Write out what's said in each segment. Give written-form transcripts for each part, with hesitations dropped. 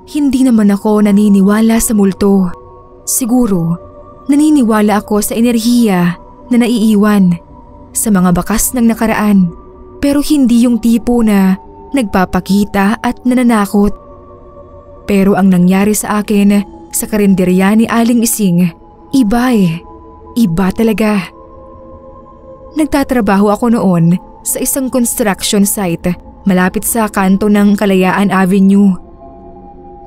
Hindi naman ako naniniwala sa multo. Siguro, naniniwala ako sa enerhiya na naiiwan sa mga bakas ng nakaraan, pero hindi yung tipo na nagpapakita at nananakot. Pero ang nangyari sa akin sa karinderya ni Aling Ising, iba eh. Iba talaga. Nagtatrabaho ako noon sa isang construction site malapit sa kanto ng Kalayaan Avenue.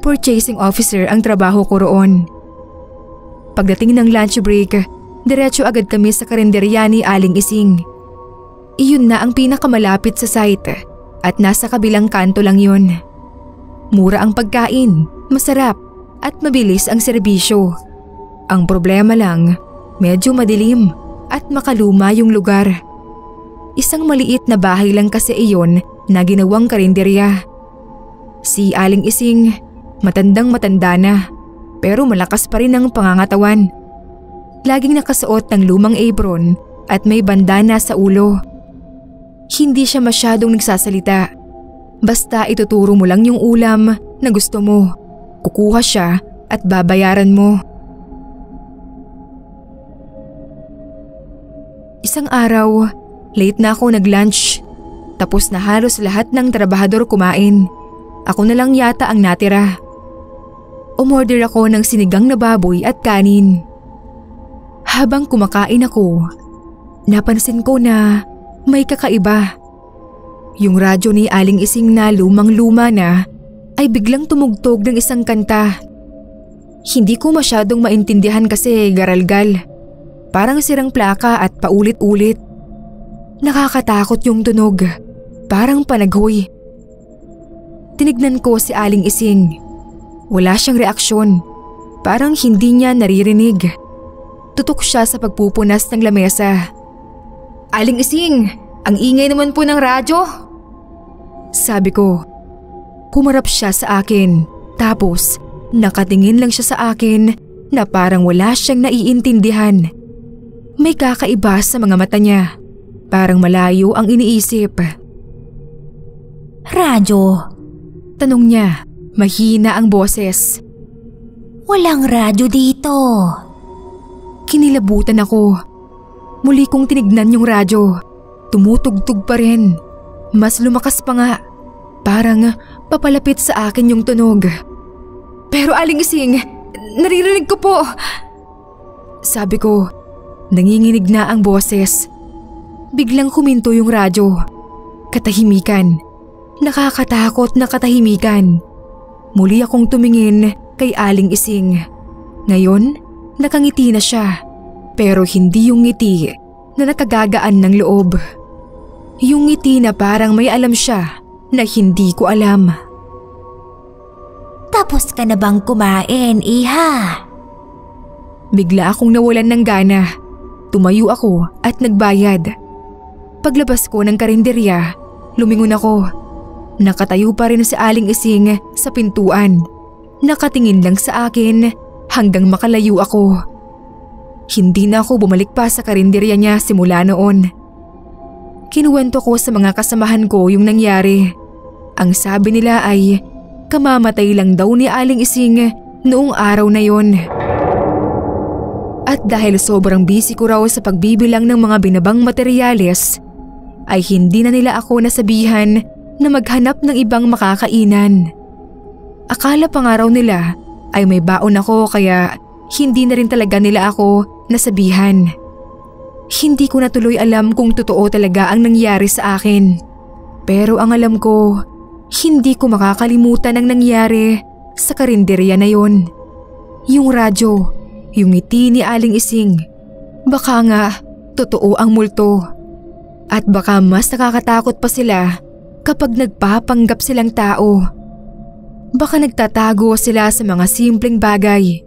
Purchasing officer ang trabaho ko roon. Pagdating ng lunch break, diretso agad kami sa karinderya ni Aling Ising. Iyon na ang pinakamalapit sa site at nasa kabilang kanto lang yun. Mura ang pagkain, masarap at mabilis ang serbisyo. Ang problema lang, medyo madilim at makaluma yung lugar. Isang maliit na bahay lang kasi iyon na ginawang karinderya. Si Aling Ising, matandang-matanda na, pero malakas pa rin ang pangangatawan. Laging nakasuot ng lumang apron at may bandana sa ulo. Hindi siya masyadong nagsasalita. Basta ituturo mo lang yung ulam na gusto mo. Kukuha siya at babayaran mo. Isang araw, late na ako nag-lunch. Tapos na halos lahat ng trabahador kumain. Ako na lang yata ang natira. Umorder ako ng sinigang na baboy at kanin. Habang kumakain ako, napansin ko na may kakaiba. Yung radyo ni Aling Ising na lumang-luma na ay biglang tumugtog ng isang kanta. Hindi ko masyadong maintindihan kasi garalgal. Parang sirang plaka at paulit-ulit. Nakakatakot yung tunog. Parang panaghoy. Tinignan ko si Aling Ising. Wala siyang reaksyon. Parang hindi niya naririnig. Tutok siya sa pagpupunas ng lamesa. "Aling Ising, ang ingay naman po ng radyo." Sabi ko. Kumarap siya sa akin. Tapos nakatingin lang siya sa akin na parang wala siyang naiintindihan. May kakaiba sa mga mata niya. Parang malayo ang iniisip. "Radyo?" Tanong niya. Mahina ang boses. "Walang radyo dito." Kinilabutan ako. Muli kong tinignan yung radyo. Tumutugtog pa rin. Mas lumakas pa nga. Parang papalapit sa akin yung tunog. "Pero Aling Ising, naririnig ko po." Sabi ko. Nanginginig na ang boses. Biglang huminto yung radyo. Katahimikan. Nakakatakot na katahimikan. Muli akong tumingin kay Aling Ising. Ngayon, nakangiti na siya. Pero hindi yung ngiti na nakagagaan ng loob. Yung ngiti na parang may alam siya na hindi ko alam. "Tapos ka na bang kumain, iha?" Bigla akong nawalan ng gana. Tumayo ako at nagbayad. Paglabas ko ng karinderya, lumingon ako. Nakatayo pa rin si Aling Ising sa pintuan. Nakatingin lang sa akin hanggang makalayo ako. Hindi na ako bumalik pa sa karinderya niya simula noon. Kinuwento ko sa mga kasamahan ko yung nangyari. Ang sabi nila ay kamamatay lang daw ni Aling Ising noong araw na yon. At dahil sobrang busy ko raw sa pagbibilang ng mga binabang materyales, ay hindi na nila ako nasabihan na maghanap ng ibang makakainan. Akala pa nga raw nila ay may baon ako kaya hindi na rin talaga nila ako nasabihan. Hindi ko na tuloy alam kung totoo talaga ang nangyari sa akin. Pero ang alam ko, hindi ko makakalimutan ang nangyari sa karinderya na yon. Yung radyo. Yung ngiti ni Aling Ising. Baka nga, totoo ang multo. At baka mas nakakatakot pa sila kapag nagpapanggap silang tao. Baka nagtatago sila sa mga simpleng bagay,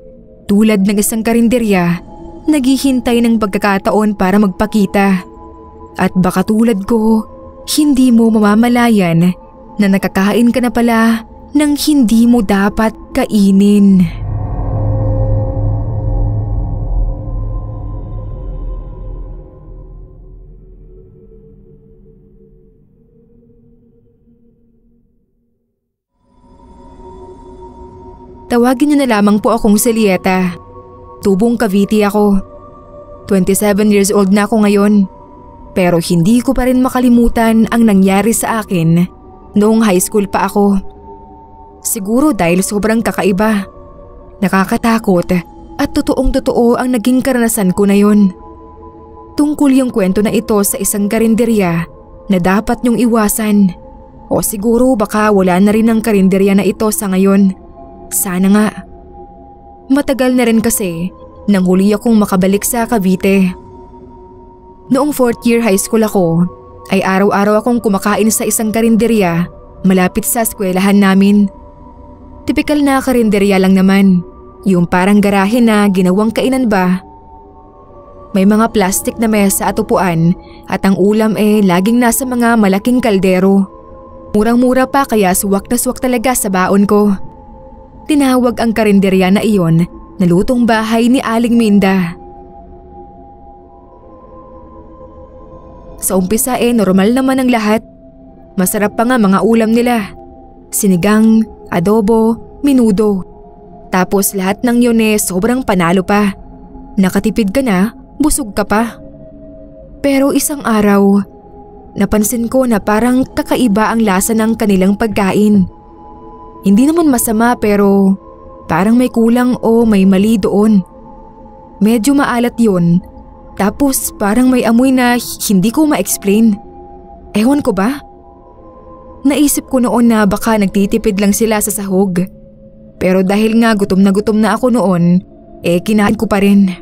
tulad ng isang karinderya, naghihintay ng pagkakataon para magpakita. At baka tulad ko, hindi mo mamamalayan na nakakain ka na pala ng hindi mo dapat kainin. Tawagin niyo na lamang po akong Selieta. Tubong Cavite ako. 27 years old na ako ngayon. Pero hindi ko pa rin makalimutan ang nangyari sa akin noong high school pa ako. Siguro dahil sobrang kakaiba, nakakatakot at totoong-totoo ang naging karanasan ko na yon. Tungkol yung kwento na ito sa isang karinderya na dapat niyong iwasan. O siguro baka wala na rin ang karinderya na ito sa ngayon. Sana nga. Matagal na rin kasi nang huli akong makabalik sa Cavite. Noong 4th year high school ako, ay araw-araw akong kumakain sa isang karinderya malapit sa eskwelahan namin. Tipikal na karinderya lang naman, yung parang garahe na ginawang kainan ba. May mga plastic na mesa at upuan at ang ulam laging nasa mga malaking kaldero. Murang-mura pa kaya suwak na suwak talaga sa baon ko. Tinawag ang karinderya na iyon na lutong bahay ni Aling Minda. Sa umpisa normal naman ang lahat. Masarap pa nga mga ulam nila. Sinigang, adobo, menudo. Tapos lahat ng yun sobrang panalo pa. Nakatipid ka na, busog ka pa. Pero isang araw, napansin ko na parang kakaiba ang lasa ng kanilang pagkain. Hindi naman masama pero parang may kulang o may mali doon. Medyo maalat yun. Tapos parang may amoy na hindi ko ma-explain. Ewan ko ba? Naisip ko noon na baka nagtitipid lang sila sa sahog. Pero dahil nga gutom na ako noon, kinain ko pa rin.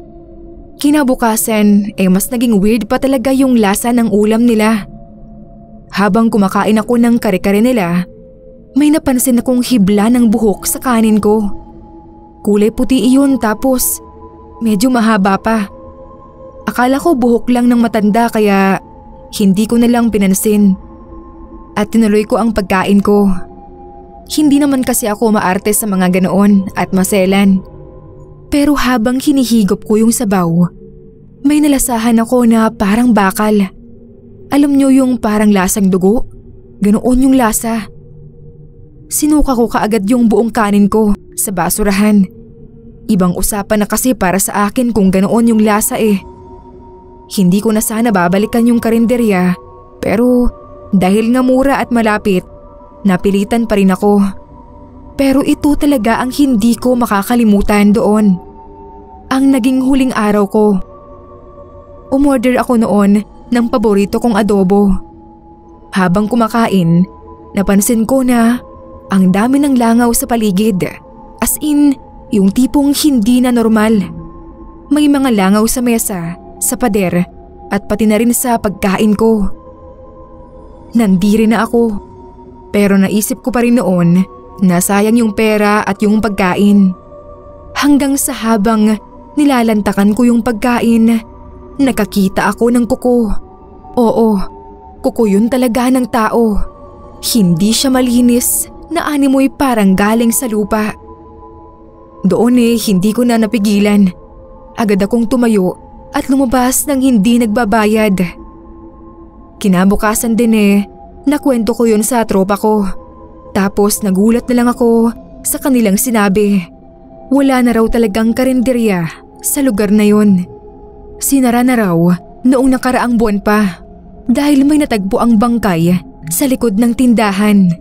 Kinabukasan, mas naging weird pa talaga yung lasa ng ulam nila. Habang kumakain ako ng kare-kare nila, may napansin akong hibla ng buhok sa kanin ko. Kulay puti iyon tapos medyo mahaba pa. Akala ko buhok lang ng matanda kaya hindi ko na lang pinansin. At tinuloy ko ang pagkain ko. Hindi naman kasi ako maarte sa mga ganoon at maselan. Pero habang hinihigop ko yung sabaw, may nalasahan ako na parang bakal. Alam niyo yung parang lasang dugo? Ganoon yung lasa. Sinuka ko kaagad yung buong kanin ko sa basurahan. Ibang usapan na kasi para sa akin kung ganoon yung lasa Hindi ko na sana babalikan yung karinderya pero dahil nga mura at malapit, napilitan pa rin ako. Pero ito talaga ang hindi ko makakalimutan doon. Ang naging huling araw ko. Umorder ako noon ng paborito kong adobo. Habang kumakain, napansin ko na ang dami ng langaw sa paligid. As in, yung tipong hindi na normal. May mga langaw sa mesa, sa pader, at pati na rin sa pagkain ko. Nandiri na ako. Pero naisip ko pa rin noon na sayang yung pera at yung pagkain. Hanggang sa habang nilalantakan ko yung pagkain, nakakita ako ng kuko. Oo, kuko yun talaga ng tao. Hindi siya malinis na animoy parang galing sa lupa. Doon hindi ko na napigilan. Agad akong tumayo at lumabas nang hindi nagbabayad. Kinabukasan din nakwento ko yun sa tropa ko. Tapos nagulat na lang ako sa kanilang sinabi. Wala na raw talagang karinderya sa lugar na yun. Sinara na raw noong nakaraang buwan pa dahil may natagpo ang bangkay sa likod ng tindahan.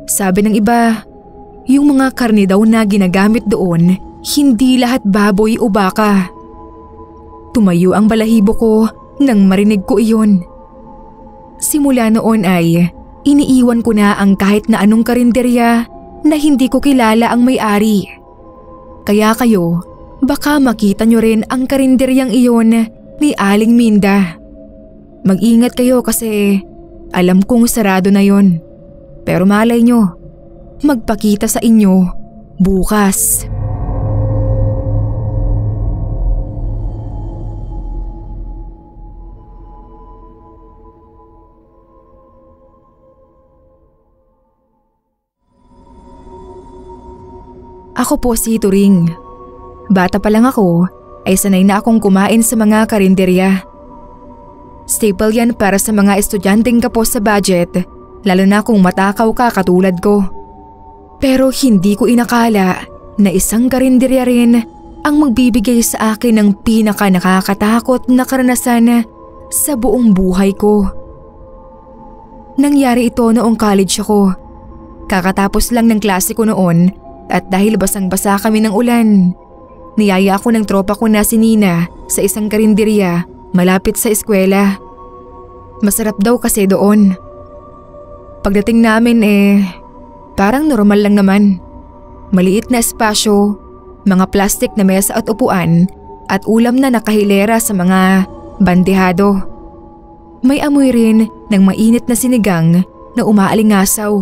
Sabi ng iba, yung mga karne daw na ginagamit doon, hindi lahat baboy o baka. Tumayo ang balahibo ko nang marinig ko iyon. Simula noon ay iniiwan ko na ang kahit na anong karinderya na hindi ko kilala ang may-ari. Kaya kayo, baka makita nyo rin ang karinderyang iyon ni Aling Minda. Mag-ingat kayo kasi alam kong sarado na yon. Pero malay nyo, magpakita sa inyo bukas. Ako po si Turing. Bata pa lang ako ay sanay na akong kumain sa mga karinderya. Staple yan para sa mga estudyanteng kapos sa budget, lalo na kung matakaw ka katulad ko. Pero hindi ko inakala na isang karinderya rin ang magbibigay sa akin ng pinaka nakakatakot na karanasan sa buong buhay ko. Nangyari ito noong college ako. Kakatapos lang ng klase ko noon at dahil basang-basa kami ng ulan, niyaya ako ng tropa ko na si Nina sa isang karinderya malapit sa eskwela. Masarap daw kasi doon. Pagdating namin parang normal lang naman. Maliit na espasyo, mga plastic na mesa at upuan at ulam na nakahilera sa mga bandehado. May amoy rin ng mainit na sinigang na umaalingasaw,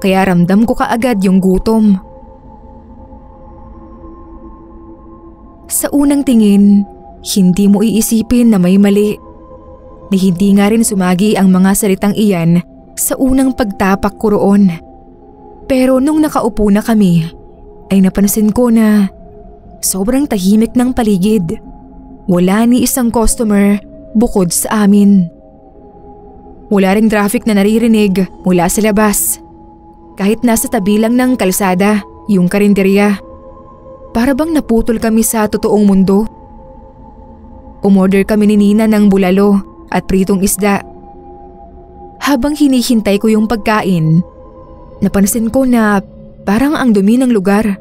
kaya ramdam ko kaagad yung gutom. Sa unang tingin, hindi mo iisipin na may mali. Ni hindi nga rin sumagi ang mga salitang iyan sa unang pagtapak ko roon. Pero nung nakaupo na kami, ay napansin ko na sobrang tahimik ng paligid. Wala ni isang customer bukod sa amin. Wala ring traffic na naririnig mula sa labas. Kahit nasa tabi lang ng kalsada yung karinderya. Para bang naputol kami sa totoong mundo. Umorder kami ni Nina ng bulalo at pritong isda. Habang hinihintay ko yung pagkain, napansin ko na parang ang dumi ng lugar.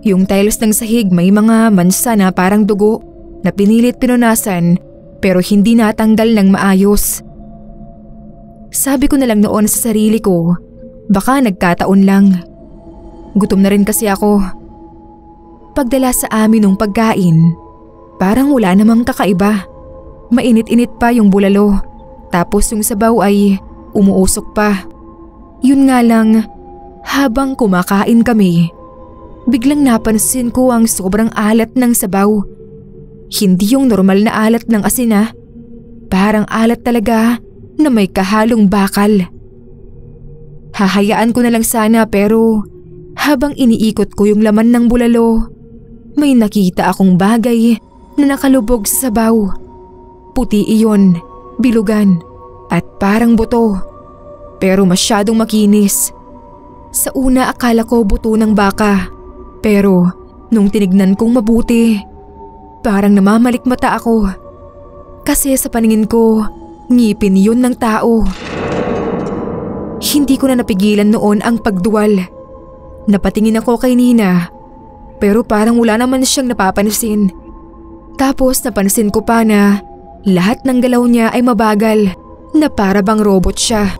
Yung tiles ng sahig may mga mansa na parang dugo na pinilit pinunasan pero hindi natanggal ng maayos. Sabi ko na lang noon sa sarili ko, baka nagkataon lang. Gutom na rin kasi ako. Pagdala sa amin ng pagkain, parang wala namang kakaiba. Mainit-init pa yung bulalo, tapos yung sabaw ay umuusok pa. Yun nga lang, habang kumakain kami, biglang napansin ko ang sobrang alat ng sabaw. Hindi yung normal na alat ng asin parang alat talaga na may kahalong bakal. Hahayaan ko na lang sana pero habang iniikot ko yung laman ng bulalo, may nakita akong bagay na nakalubog sa sabaw. Puti iyon, bilugan at parang buto, pero masyadong makinis. Sa una akala ko buto ng baka, pero nung tinignan kong mabuti, parang namamalikmata ako. Kasi sa paningin ko, ngipin yun ng tao. Hindi ko na napigilan noon ang pagduwal. Napatingin ako kay Nina, pero parang wala naman siyang napapansin. Tapos napansin ko pa na lahat ng galaw niya ay mabagal, na para bang robot siya.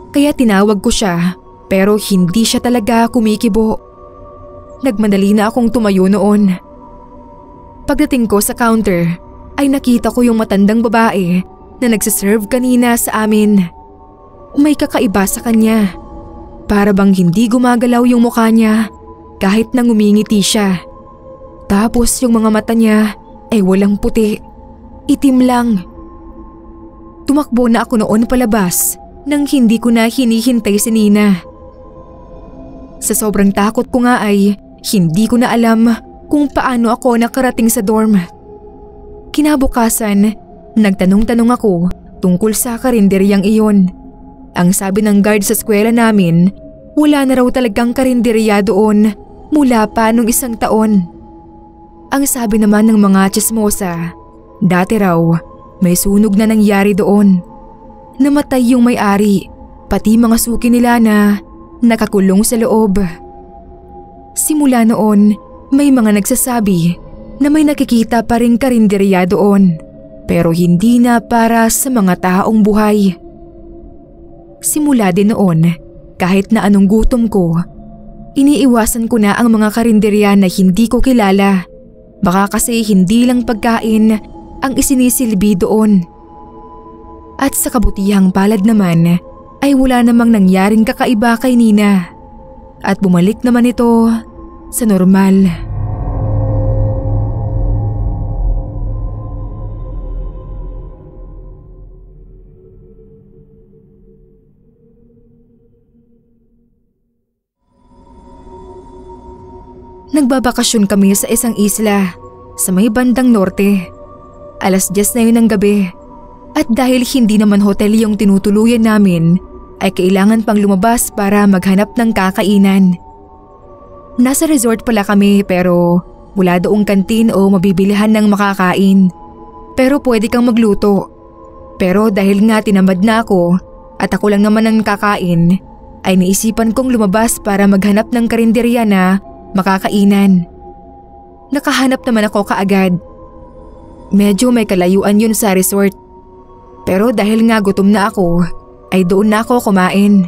Kaya tinawag ko siya, pero hindi siya talaga kumikibo. Nagmadali na akong tumayo noon. Pagdating ko sa counter, ay nakita ko yung matandang babae na nagsiserve kanina sa amin. May kakaiba sa kanya. Para bang hindi gumagalaw yung mukha niya kahit nang ngumingiti siya. Tapos yung mga mata niya ay walang puti, itim lang. Tumakbo na ako noon palabas nang hindi ko na hinihintay si Nina. Sa sobrang takot ko nga ay hindi ko na alam kung paano ako nakarating sa dorm. Kinabukasan, nagtanong-tanong ako tungkol sa karinderyang iyon. Ang sabi ng guard sa eskwela namin, wala na raw talagang karinderya doon mula pa nung 1 taon. Ang sabi naman ng mga tsismosa, dati raw may sunog na nangyari doon. Namatay yung may-ari, pati mga suki nila na nakakulong sa loob. Simula noon, may mga nagsasabi na may nakikita pa ring karinderya doon, pero hindi na para sa mga taong buhay. Simula din noon, kahit na anong gutom ko, iniiwasan ko na ang mga karinderya na hindi ko kilala. Baka kasi hindi lang pagkain ang isinisilbi doon. At sa kabutihang palad naman ay wala namang nangyaring kakaiba kay Nina. At bumalik naman ito sa normal. Nagbabakasyon kami sa isang isla sa may bandang norte. 10:00 na yun ng gabi. At dahil hindi naman hotel yung tinutuluyan namin, ay kailangan pang lumabas para maghanap ng kakainan. Nasa resort pala kami pero wala doong kantin o mabibilihan ng makakain. Pero pwede kang magluto. Pero dahil nga tinamad na ako at ako lang naman ang kakain, ay naisipan kong lumabas para maghanap ng karinderya na makakainan. Nakahanap naman ako kaagad. Medyo may kalayuan yun sa resort. Pero dahil nga gutom na ako, ay doon na ako kumain.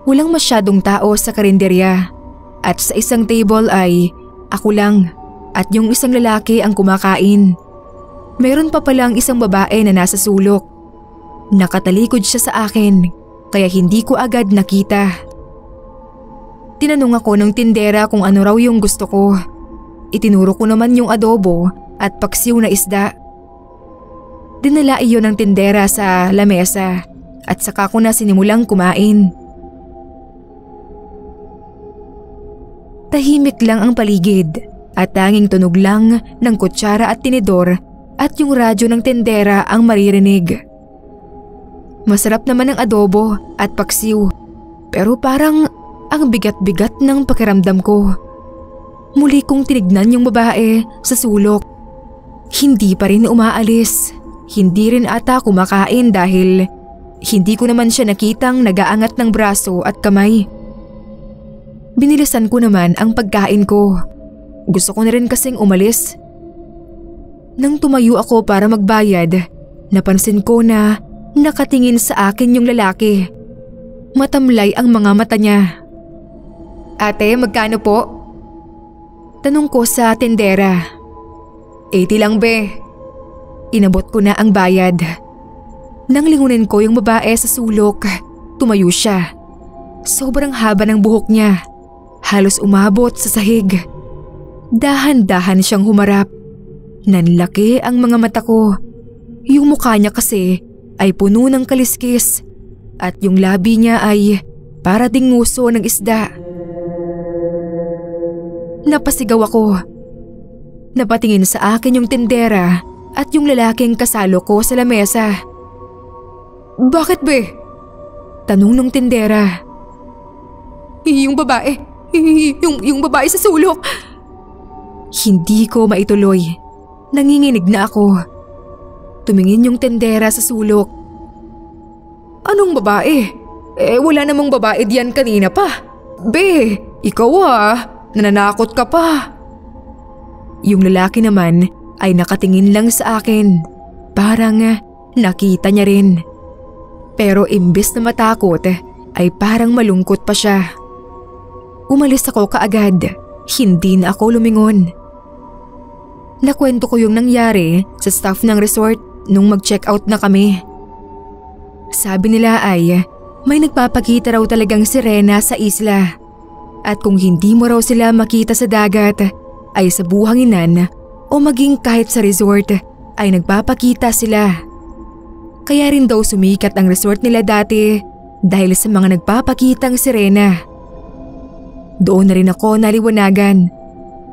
Walang masyadong tao sa karinderya at sa isang table ay ako lang at yung isang lalaki ang kumakain. Meron pa palang isang babae na nasa sulok. Nakatalikod siya sa akin kaya hindi ko agad nakita. Tinanong ako ng tindera kung ano raw yung gusto ko. Itinuro ko naman yung adobo at paksiw na isda. Dinala iyon ng tindera sa lamesa at saka ko na sinimulang kumain. Tahimik lang ang paligid at tanging tunog lang ng kutsara at tinidor at yung radyo ng tindera ang maririnig. Masarap naman ang adobo at paksiw pero parang ang bigat-bigat ng pakiramdam ko. Muli kong tinignan yung babae sa sulok. Hindi pa rin umaalis. Hindi rin ata kumakain dahil hindi ko naman siya nakitang nagaangat ng braso at kamay. Binilisan ko naman ang pagkain ko. Gusto ko na rin kasing umalis. Nang tumayo ako para magbayad, napansin ko na nakatingin sa akin yung lalaki. Matamlay ang mga mata niya. "Ate, magkano po?" Tanong ko sa tindera. "80 lang be." Inabot ko na ang bayad. Nang lingunin ko yung babae sa sulok, tumayo siya. Sobrang haba ng buhok niya. Halos umabot sa sahig. Dahan-dahan siyang humarap. Nanlaki ang mga mata ko. Yung mukha niya kasi ay puno ng kaliskis at yung labi niya ay para ding nguso ng isda. Napasigaw ako. Napatingin sa akin yung tindera at yung lalaking kasalo ko sa lamesa. "Bakit be?" Tanong nung tindera. Yung babae sa sulok." Hindi ko maituloy. Nanginginig na ako. Tumingin yung tindera sa sulok. "Anong babae? Wala namang babae diyan kanina pa. Be, ikaw nananakot ka pa." Yung lalaki naman ay nakatingin lang sa akin. Parang nakita niya rin. Pero imbes na matakot ay parang malungkot pa siya. Umalis ako kaagad. Hindi na ako lumingon. Nakwento ko yung nangyari sa staff ng resort nung mag-check out na kami. Sabi nila ay may nagpapakita raw talagang sirena sa isla. At kung hindi mo raw sila makita sa dagat ay sa buhanginan o maging kahit sa resort ay nagpapakita sila. Kaya rin daw sumikat ang resort nila dati dahil sa mga nagpapakitang sirena. Doon na rin ako naliwanagan.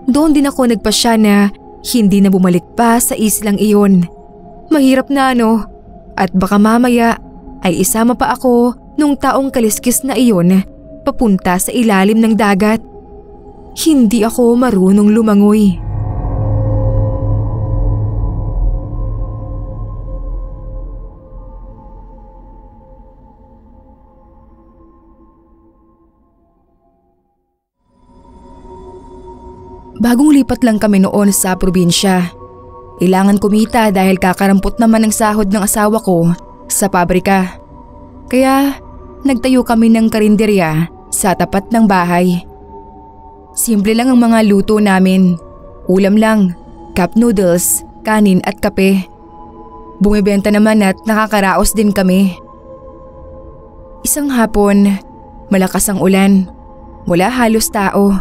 Doon din ako nagpasya na hindi na bumalik pa sa islang iyon. Mahirap na at baka mamaya ay isama pa ako nung taong kaliskis na iyon papunta sa ilalim ng dagat. Hindi ako marunong lumangoy. Bagong lipat lang kami noon sa probinsya. Kailangan kumita dahil kakarampot naman ang sahod ng asawa ko sa pabrika. Kaya nagtayo kami ng karinderya sa tapat ng bahay. Simple lang ang mga luto namin. Ulam lang, cup noodles, kanin at kape. Bumibenta naman at nakakaraos din kami. Isang hapon, malakas ang ulan. Wala halos tao.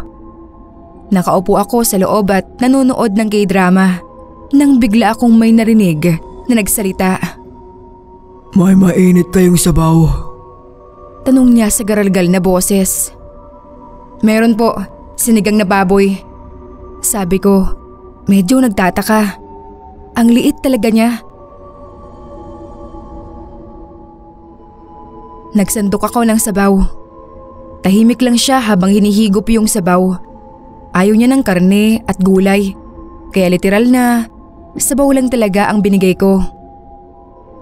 Nakaupo ako sa loob at nanonood ng K-drama nang bigla akong may narinig na nagsalita. "May mainit kayong sabaw?" Tanong niya sa garalgal na boses. "Meron po, sinigang na baboy." Sabi ko, medyo nagtataka. Ang liit talaga niya. Nagsandok ako ng sabaw. Tahimik lang siya habang hinihigop yung sabaw. Ayaw niya ng karne at gulay, kaya literal na sabaw lang talaga ang binigay ko.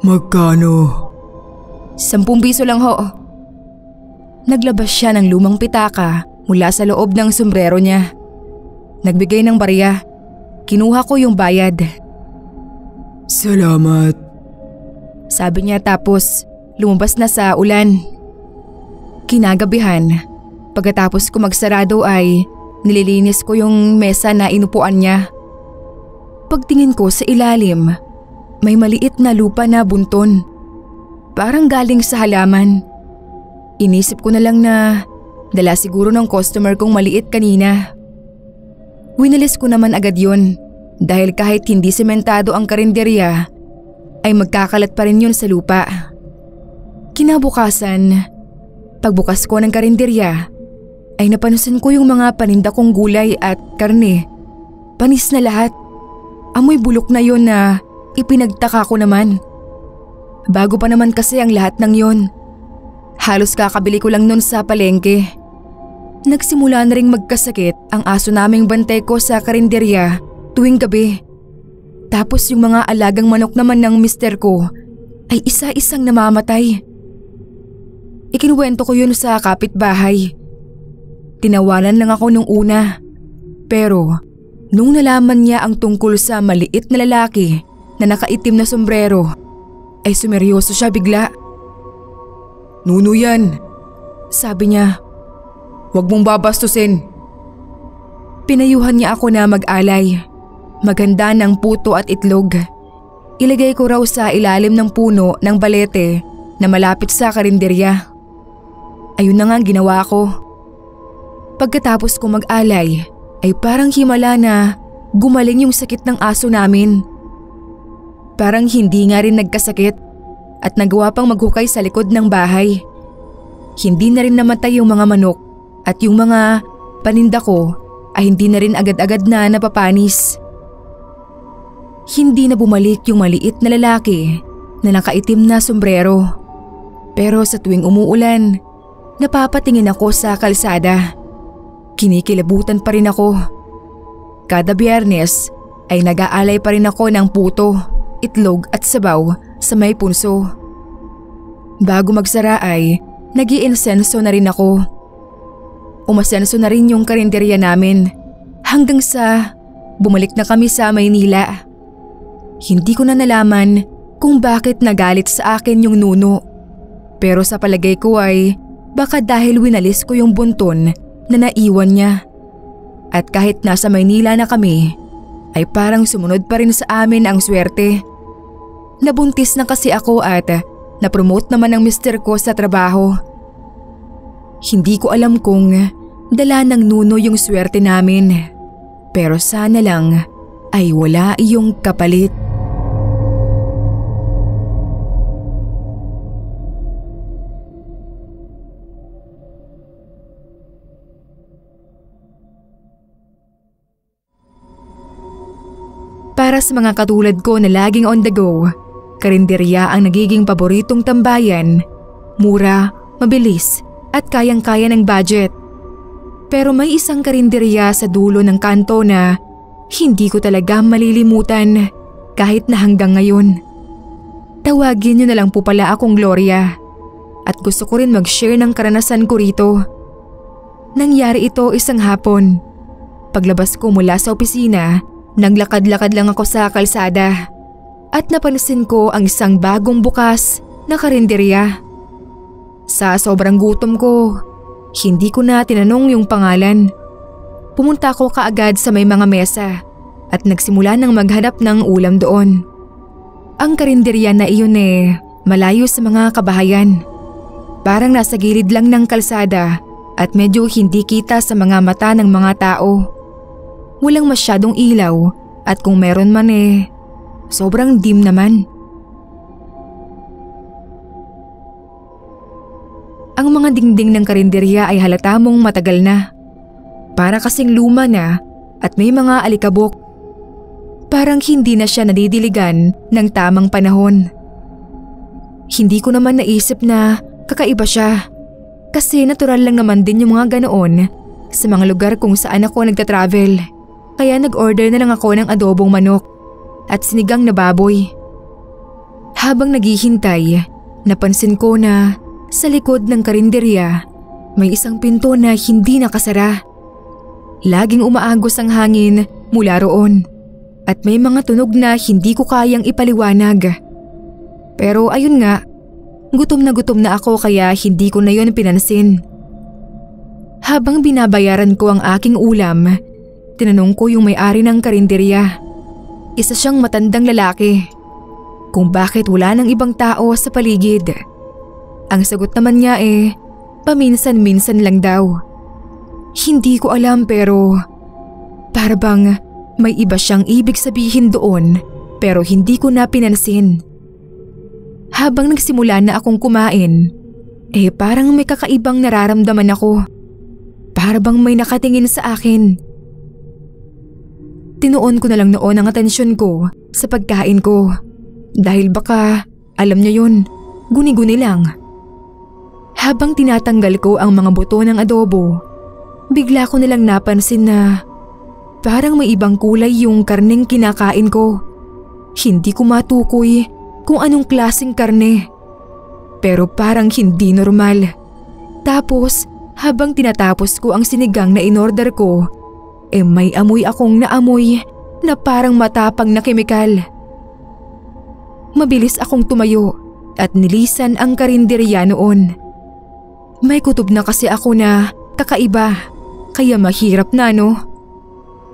Magkano? 10 piso lang ho. Naglabas siya ng lumang pitaka mula sa loob ng sombrero niya. Nagbigay ng barya. Kinuha ko yung bayad. Salamat. Sabi niya tapos lumabas na sa ulan. Kinagabihan, pagkatapos ko magsarado ay nililinis ko yung mesa na inupuan niya. Pagtingin ko sa ilalim, may maliit na lupa na bunton. Parang galing sa halaman. Inisip ko na lang na dala siguro ng customer kong maliit kanina. Winalis ko naman agad yun dahil kahit hindi sementado ang karinderya ay magkakalat pa rin yun sa lupa. Kinabukasan, pagbukas ko ng karinderya ay napansin ko yung mga paninda kong gulay at karne. Panis na lahat. Amoy bulok na yon na ipinagtaka ko naman. Bago pa naman kasi ang lahat ng yon. Halos kakabili ko lang nun sa palengke. Nagsimula na ring magkasakit ang aso naming bantay ko sa karinderya tuwing gabi. Tapos yung mga alagang manok naman ng mister ko ay isa-isang namamatay. Ikinuwento ko yun sa kapitbahay. Tinawanan lang ako nung una. Pero nung nalaman niya ang tungkol sa maliit na lalaki na nakaitim na sombrero, ay sumeryoso siya bigla. "Nuno yan," sabi niya. "Huwag mong babastusin." Pinayuhan niya ako na mag-alay. Maganda ng puto at itlog. Ilagay ko raw sa ilalim ng puno ng balete na malapit sa karinderya. Ayun na nga ang ginawa ko. Pagkatapos ko mag-alay ay parang himala na gumaling yung sakit ng aso namin. Parang hindi nga rin nagkasakit at nagawa pang maghukay sa likod ng bahay. Hindi na rin namatay yung mga manok at yung mga paninda ko ay hindi na rin agad-agad na napapanis. Hindi na bumalik yung maliit na lalaki na nakaitim na sombrero. Pero sa tuwing umuulan, napapatingin ako sa kalsada. Kinikilabutan pa rin ako. Kada Biyernes ay nag-aalay pa rin ako ng puto, itlog at sabaw sa may punso. Bago magsara ay nag-iinsenso na rin ako. Umasenso na rin yung karinderya namin hanggang sa bumalik na kami sa Maynila. Hindi ko na nalaman kung bakit nagalit sa akin yung nuno. Pero sa palagay ko ay baka dahil winalis ko yung bunton na naiwan niya. At kahit nasa Maynila na kami, ay parang sumunod pa rin sa amin ang swerte. Nabuntis na kasi ako at na-promote naman ng mister ko sa trabaho. Hindi ko alam kung dala ng nuno yung swerte namin. Pero sana lang ay wala iyong kapalit. Para sa mga katulad ko na laging on the go, karinderya ang nagiging paboritong tambayan. Mura, mabilis, at kayang-kaya ng budget. Pero may isang karinderya sa dulo ng kanto na hindi ko talaga malilimutan kahit na hanggang ngayon. Tawagin niyo na lang po pala akong Gloria. At gusto ko rin mag-share ng karanasan ko rito. Nangyari ito isang hapon. Paglabas ko mula sa opisina, naglakad-lakad lang ako sa kalsada at napansin ko ang isang bagong bukas na karinderya. Sa sobrang gutom ko, hindi ko na tinanong yung pangalan. Pumunta ko kaagad sa may mga mesa at nagsimula ng maghanap ng ulam doon. Ang karinderya na iyon malayo sa mga kabahayan. Parang nasa gilid lang ng kalsada at medyo hindi kita sa mga mata ng mga tao. Walang masyadong ilaw at kung meron man sobrang dim naman. Ang mga dingding ng karinderya ay halata mong matagal na. Para kasing luma na at may mga alikabok. Parang hindi na siya nadidiligan ng tamang panahon. Hindi ko naman naisip na kakaiba siya. Kasi natural lang naman din yung mga ganoon sa mga lugar kung saan ako nagta-travel. Kaya nag-order na lang ako ng adobong manok at sinigang na baboy. Habang naghihintay, napansin ko na sa likod ng karinderya may isang pinto na hindi nakasara. Laging umaagos ang hangin mula roon at may mga tunog na hindi ko kayang ipaliwanag. Pero ayun nga, gutom na ako kaya hindi ko na yon pinansin. Habang binabayaran ko ang aking ulam, tinanong ko yung may-ari ng karinderya. Isa siyang matandang lalaki. Kung bakit wala nang ibang tao sa paligid. Ang sagot naman niya paminsan-minsan lang daw. Hindi ko alam pero para bang may iba siyang ibig sabihin doon pero hindi ko na pinansin. Habang nagsimula na akong kumain, parang may kakaibang nararamdaman ako. Para bang may nakatingin sa akin. Tinuon ko na lang noon ang atensyon ko sa pagkain ko. Dahil baka, alam niya yun, guni-guni lang. Habang tinatanggal ko ang mga buto ng adobo, bigla ko nilang napansin na parang may ibang kulay yung karneng kinakain ko. Hindi ko matukoy kung anong klaseng karne. Pero parang hindi normal. Tapos, habang tinatapos ko ang sinigang na inorder ko, may amoy akong naamoy na parang matapang na kemikal. Mabilis akong tumayo at nilisan ang karinderya noon. May kutob na kasi ako na kakaiba, kaya mahirap na no.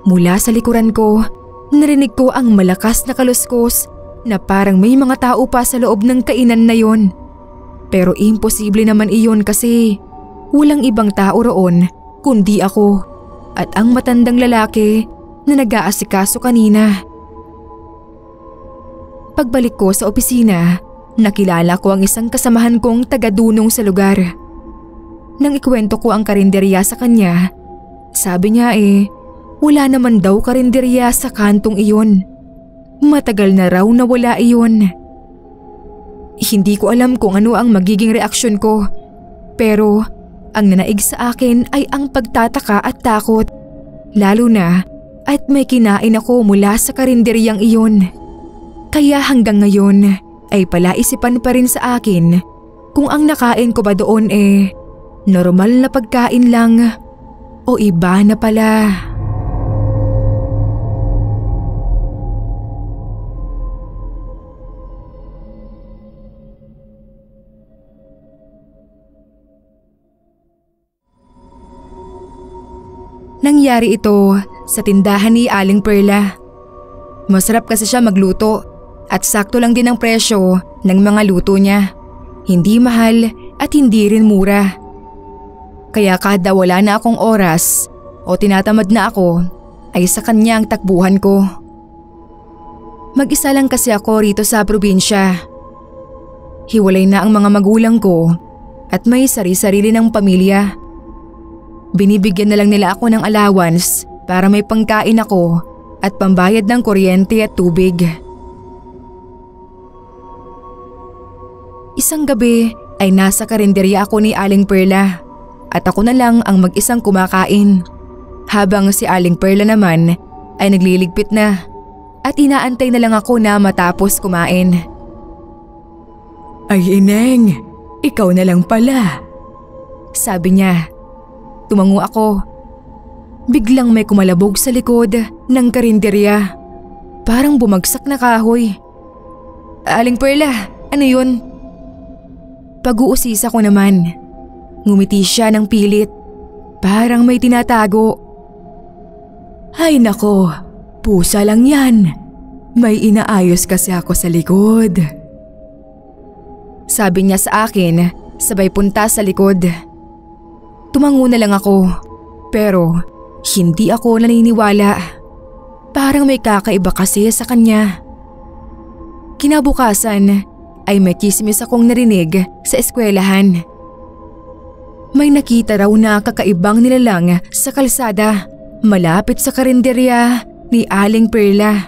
Mula sa likuran ko, narinig ko ang malakas na kaluskos na parang may mga tao pa sa loob ng kainan na yon. Pero imposible naman iyon kasi walang ibang tao roon kundi ako at ang matandang lalaki na nag-aasikaso kanina. Pagbalik ko sa opisina, nakilala ko ang isang kasamahan kong taga-dunong sa lugar. Nang ikwento ko ang karinderya sa kanya, sabi niya wala naman daw karinderya sa kantong iyon. Matagal na raw na wala iyon. Hindi ko alam kung ano ang magiging reaksyon ko, pero ang nanaig sa akin ay ang pagtataka at takot. Lalo na at may kinain ako mula sa karinderyang iyon. Kaya hanggang ngayon ay palaisipan pa rin sa akin kung ang nakain ko ba doon normal na pagkain lang o iba na pala. Nangyari ito sa tindahan ni Aling Perla. Masarap kasi siya magluto at sakto lang din ang presyo ng mga luto niya. Hindi mahal at hindi rin mura. Kaya kada wala na akong oras o tinatamad na ako ay sa kanya ang takbuhan ko. Mag-isa lang kasi ako rito sa probinsya. Hiwalay na ang mga magulang ko at may sari-sarili ng pamilya. Binibigyan na lang nila ako ng allowance para may pangkain ako at pambayad ng kuryente at tubig. Isang gabi ay nasa karinderya ako ni Aling Perla at ako na lang ang mag-isang kumakain. Habang si Aling Perla naman ay nagliligpit na at inaantay na lang ako na matapos kumain. Ay Ineng, ikaw na lang pala. Sabi niya. Tumango ako. Biglang may kumalabog sa likod ng karinderya. Parang bumagsak na kahoy. Aling Perla, ano yun? Pag-uusisa ko naman. Ngumiti siya ng pilit. Parang may tinatago. Ay nako, pusa lang yan. May inaayos kasi ako sa likod. Sabi niya sa akin, sabay punta sa likod. Tumango na lang ako, pero hindi ako naniniwala. Parang may kakaiba kasi sa kanya. Kinabukasan ay may chismis akong narinig sa eskwelahan. May nakita raw na kakaibang nilalang sa kalsada malapit sa karinderya ni Aling Perla.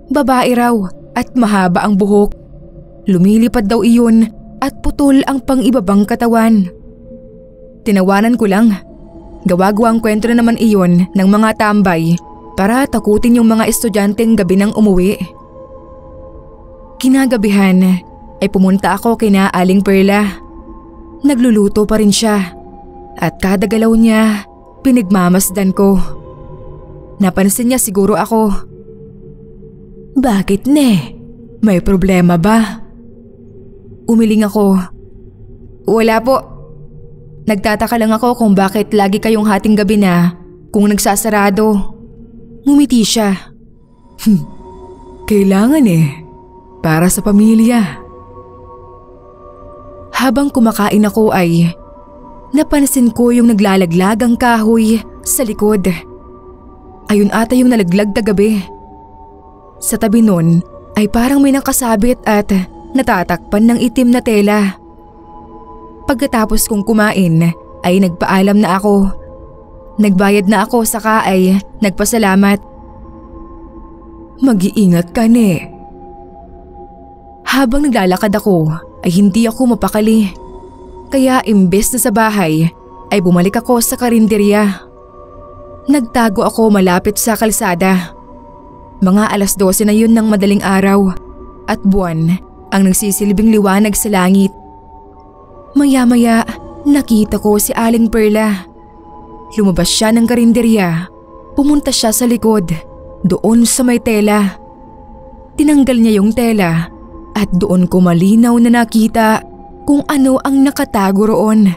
Babae raw at mahaba ang buhok. Lumilipad daw iyon at putol ang pang-ibabang katawan. Tinawanan ko lang. Gawa-gawang kwento na naman iyon ng mga tambay para takutin yung mga estudyanteng gabi nang umuwi. Kinagabihan ay pumunta ako kina Aling Perla. Nagluluto pa rin siya at kada galaw niya pinagmamasdan ko. Napansin niya siguro ako. Bakit ne? May problema ba? Umiling ako. Wala po. Nagtataka lang ako kung bakit lagi kayong hating gabi na kung nagsasarado. Ngumiti siya. Kailangan para sa pamilya. Habang kumakain ako ay napansin ko yung naglalaglagang kahoy sa likod. Ayun ata yung nalaglag na gabi. Sa tabi nun ay parang may nakasabit at natatakpan ng itim na tela. Pagkatapos kong kumain ay nagpaalam na ako. Nagbayad na ako saka ay nagpasalamat. Mag-iingat ka ne. Habang naglalakad ako ay hindi ako mapakali. Kaya imbes na sa bahay ay bumalik ako sa karinderya. Nagtago ako malapit sa kalsada. Mga 12:00 na yun ng madaling araw at buwan ang nagsisilbing liwanag sa langit. Maya-maya nakita ko si Aling Perla. Lumabas siya ng karinderya. Pumunta siya sa likod, doon sa may tela. Tinanggal niya yung tela at doon ko malinaw na nakita kung ano ang nakatago roon.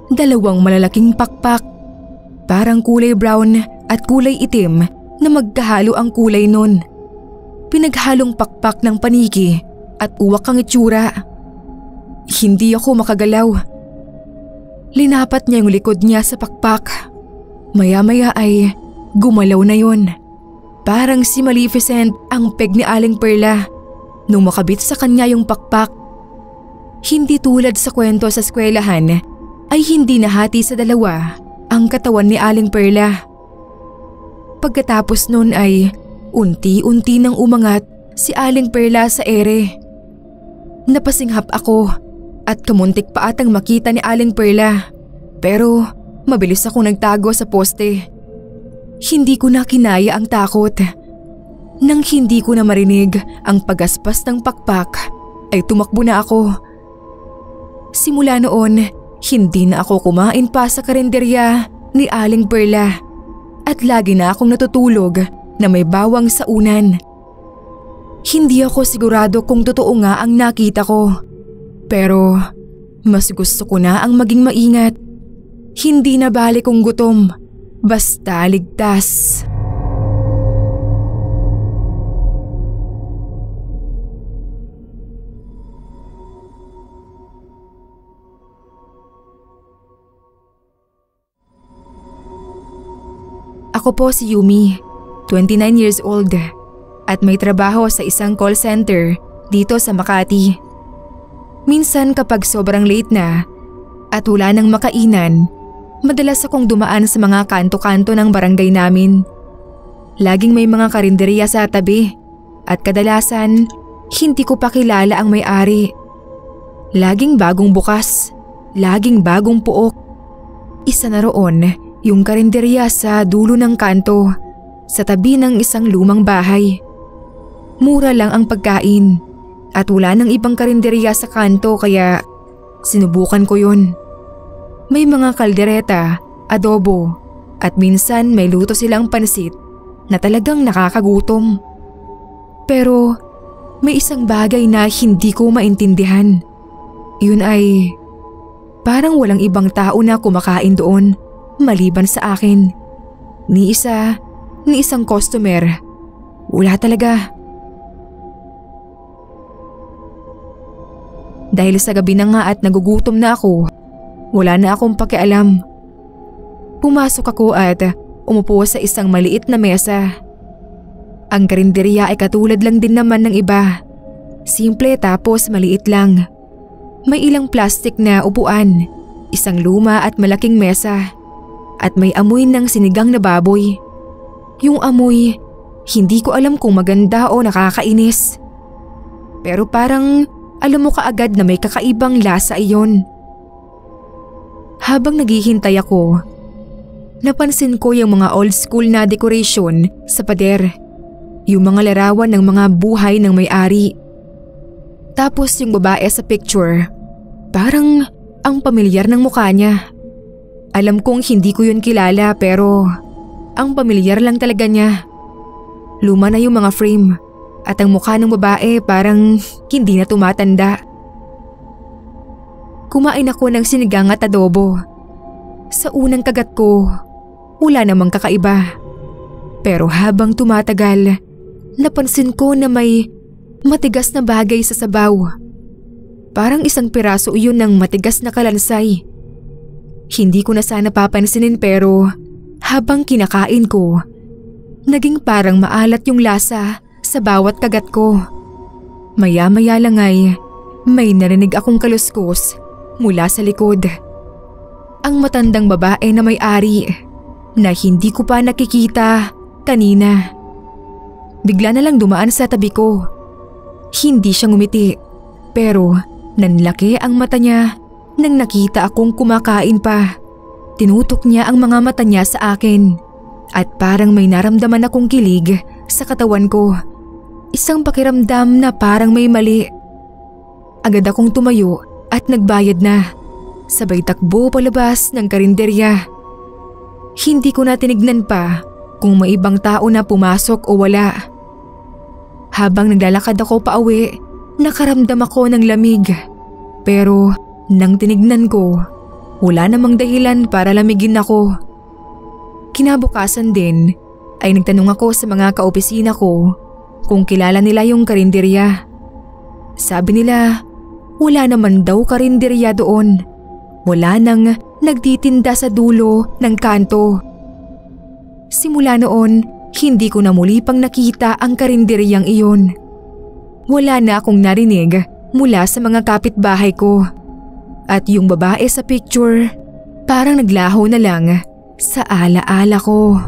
2 malalaking pakpak, parang kulay brown at kulay itim na magkahalo ang kulay nun. Pinaghalong pakpak ng paniki at uwak ang itsura. Hindi ako makagalaw. Linapat niya yung likod niya sa pakpak. Maya-maya ay gumalaw na yun. Parang si Maleficent ang peg ni Aling Perla nung makabit sa kanya yung pakpak. Hindi tulad sa kwento sa eskwelahan ay hindi nahati sa 2 ang katawan ni Aling Perla. Pagkatapos nun ay unti-unti nang umangat si Aling Perla sa ere. Napasinghap ako at kamuntik pa atang makita ni Aling Perla, pero mabilis akong nagtago sa poste. Hindi ko na kinaya ang takot. Nang hindi ko na marinig ang pagaspas ng pakpak ay tumakbo na ako. Simula noon, hindi na ako kumain pa sa karinderya ni Aling Perla at lagi na akong natutulog na may bawang sa unan. Hindi ako sigurado kung totoo nga ang nakita ko. Pero mas gusto ko na ang maging maingat. Hindi na bali kong gutom, basta ligtas. Ako po si Yumi, 29 years old, at may trabaho sa isang call center dito sa Makati. Minsan kapag sobrang late na at wala nang makainan, madalas akong dumaan sa mga kanto-kanto ng barangay namin. Laging may mga karinderya sa tabi at kadalasan hindi ko pa kilala ang may-ari. Laging bagong bukas, laging bagong puok. Isa na roon yung karinderya sa dulo ng kanto sa tabi ng isang lumang bahay. Mura lang ang pagkain. At wala nang ibang karinderya sa kanto kaya sinubukan ko yun. May mga kaldereta, adobo at minsan may luto silang pansit na talagang nakakagutom. Pero may isang bagay na hindi ko maintindihan. Yun ay parang walang ibang tao na kumakain doon maliban sa akin. Ni isang customer. Wala talaga. Dahil sa gabi na nga at nagugutom na ako, wala na akong pakialam. Pumasok ako at umupo sa isang maliit na mesa. Ang karinderya ay katulad lang din naman ng iba. Simple tapos maliit lang. May ilang plastik na upuan, isang luma at malaking mesa, at may amoy ng sinigang na baboy. Yung amoy, hindi ko alam kung maganda o nakakainis. Pero parang alam mo kaagad na may kakaibang lasa iyon. Habang naghihintay ako, napansin ko yung mga old school na decoration sa pader. Yung mga larawan ng mga buhay ng may-ari. Tapos yung babae sa picture, parang ang pamilyar ng mukha niya. Alam kong hindi ko yun kilala pero ang pamilyar lang talaga niya. Luma na yung mga frame at ang mukha ng babae parang hindi na tumatanda. Kumain ako ng sinigang at adobo. Sa unang kagat ko, wala namang kakaiba. Pero habang tumatagal, napansin ko na may matigas na bagay sa sabaw. Parang isang piraso iyon ng matigas na kalansay. Hindi ko na sana papansinin pero habang kinakain ko, naging parang maalat yung lasa sa bawat kagat ko. Maya-maya lang ay may narinig akong kaluskos mula sa likod. Ang matandang babae na may-ari na hindi ko pa nakikita kanina. Bigla na lang dumaan sa tabi ko. Hindi siya ngumiti pero nanlaki ang mata niya nang nakita akong kumakain pa. Tinutok niya ang mga mata niya sa akin at parang may naramdaman akong kilig sa katawan ko. Isang pakiramdam na parang may mali. Agad akong tumayo at nagbayad na. Sabay takbo palabas ng karinderya. Hindi ko na tinignan pa kung may ibang tao na pumasok o wala. Habang naglalakad ako pauwi, nakaramdam ako ng lamig. Pero nang tinignan ko, wala namang dahilan para lamigin ako. Kinabukasan din ay nagtanong ako sa mga kaopisina ko kung kilala nila yung karinderya. Sabi nila, wala naman daw karinderya doon. Wala nang nagtitinda sa dulo ng kanto. Simula noon, hindi ko na muli pang nakita ang karinderyang iyon. Wala na akong narinig mula sa mga kapitbahay ko. At yung babae sa picture, parang naglaho na lang sa alaala ko.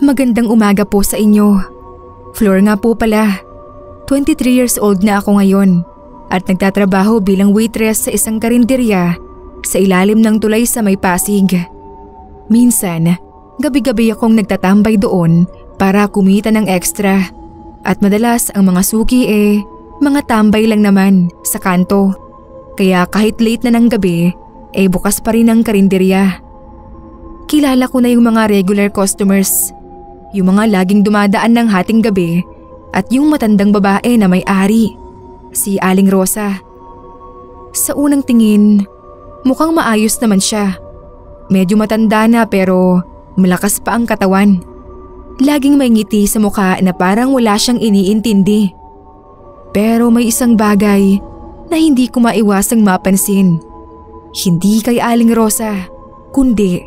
Magandang umaga po sa inyo. Floor nga po pala. 23 years old na ako ngayon at nagtatrabaho bilang waitress sa isang karinderya sa ilalim ng tulay sa may Pasig. Minsan, gabi-gabi akong nagtatambay doon para kumita ng extra at madalas ang mga suki mga tambay lang naman sa kanto. Kaya kahit late na ng gabi, bukas pa rin ang karinderya. Kilala ko na yung mga regular customers. Yung mga laging dumadaan ng hating gabi at yung matandang babae na may-ari, si Aling Rosa. Sa unang tingin, mukhang maayos naman siya. Medyo matanda na pero malakas pa ang katawan. Laging may ngiti sa mukha na parang wala siyang iniintindi. Pero may isang bagay na hindi ko maiwasang mapansin. Hindi kay Aling Rosa, kundi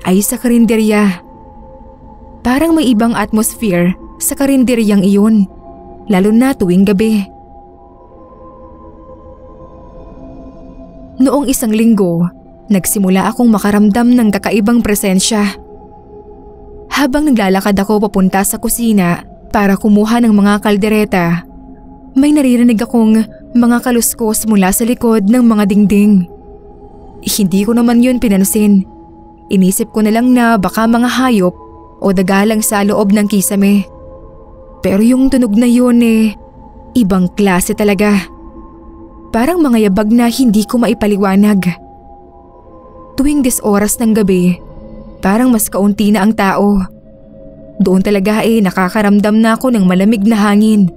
ay sa karinderya. Parang may ibang atmosphere sa karinderyang iyon, lalo na tuwing gabi. Noong isang linggo, nagsimula akong makaramdam ng kakaibang presensya. Habang naglalakad ako papunta sa kusina para kumuha ng mga kaldereta, may naririnig akong mga kaluskos mula sa likod ng mga dingding. Hindi ko naman yun pinansin. Inisip ko na lang na baka mga hayop o dagalang sa loob ng kisame. Pero yung tunog na yun ibang klase talaga. Parang mga yabag na hindi ko maipaliwanag. Tuwing 10 oras ng gabi, parang mas kaunti na ang tao. Doon talaga nakakaramdam na ako ng malamig na hangin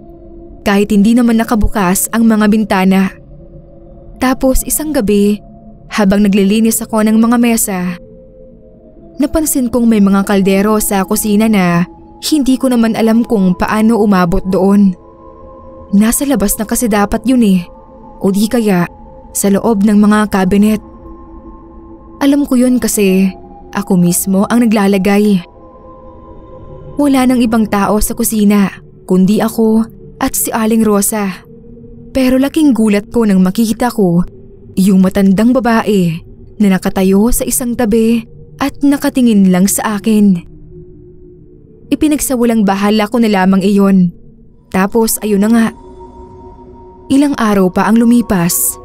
kahit hindi naman nakabukas ang mga bintana. Tapos isang gabi, habang naglilinis ako ng mga mesa, napansin kong may mga kaldero sa kusina na hindi ko naman alam kung paano umabot doon. Nasa labas na kasi dapat yun o di kaya sa loob ng mga cabinet. Alam ko yun kasi ako mismo ang naglalagay. Wala nang ibang tao sa kusina kundi ako at si Aling Rosa. Pero laking gulat ko nang makita ko yung matandang babae na nakatayo sa isang tabi at nakatingin lang sa akin. Ipinagsawalang bahala ko na lamang iyon. Tapos ayun na nga. Ilang araw pa ang lumipas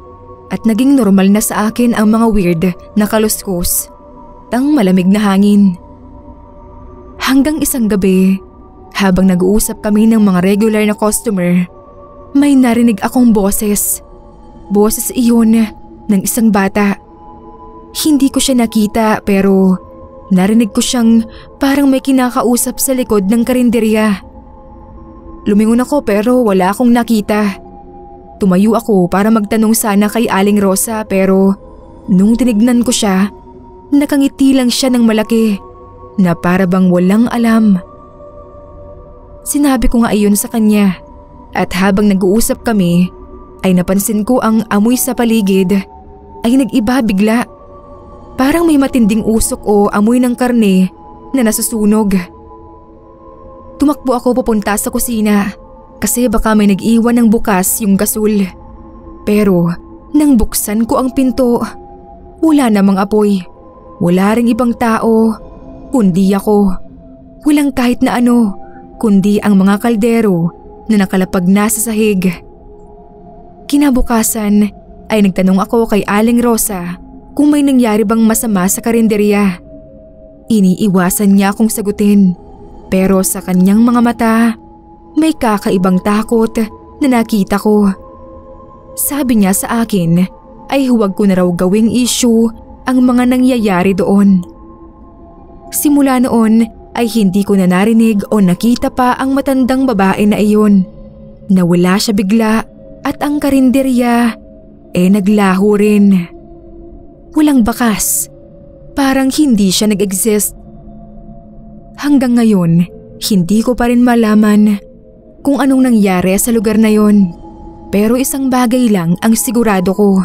at naging normal na sa akin ang mga weird na kaluskos at ang malamig na hangin. Hanggang isang gabi, habang nag-uusap kami ng mga regular na customer, may narinig akong boses. Boses iyon ng isang bata. Hindi ko siya nakita pero narinig ko siyang parang may kinakausap sa likod ng karinderya. Lumingon ako pero wala akong nakita. Tumayo ako para magtanong sana kay Aling Rosa pero nung tinignan ko siya, nakangiti lang siya ng malaki na para bang walang alam. Sinabi ko nga iyon sa kanya at habang nag-uusap kami ay napansin ko ang amoy sa paligid ay nag-iba bigla. Parang may matinding usok o amoy ng karne na nasusunog. Tumakbo ako papunta sa kusina kasi baka may nag-iwan ng bukas yung gasol. Pero nang buksan ko ang pinto, wala namang apoy. Wala ring ibang tao, kundi ako. Walang kahit na ano, kundi ang mga kaldero na nakalapag na sa sahig. Kinabukasan ay nagtanong ako kay Aling Rosa kung may nangyari bang masama sa karinderya. Iniiwasan niya akong sagutin pero sa kanyang mga mata may kakaibang takot na nakita ko. Sabi niya sa akin ay huwag ko na raw gawing issue ang mga nangyayari doon. Simula noon ay hindi ko na narinig o nakita pa ang matandang babae na iyon. Nawala siya bigla at ang karinderya naglaho rin. Walang bakas. Parang hindi siya nag-exist. Hanggang ngayon, hindi ko pa rin malaman kung anong nangyari sa lugar na yon. Pero isang bagay lang ang sigurado ko.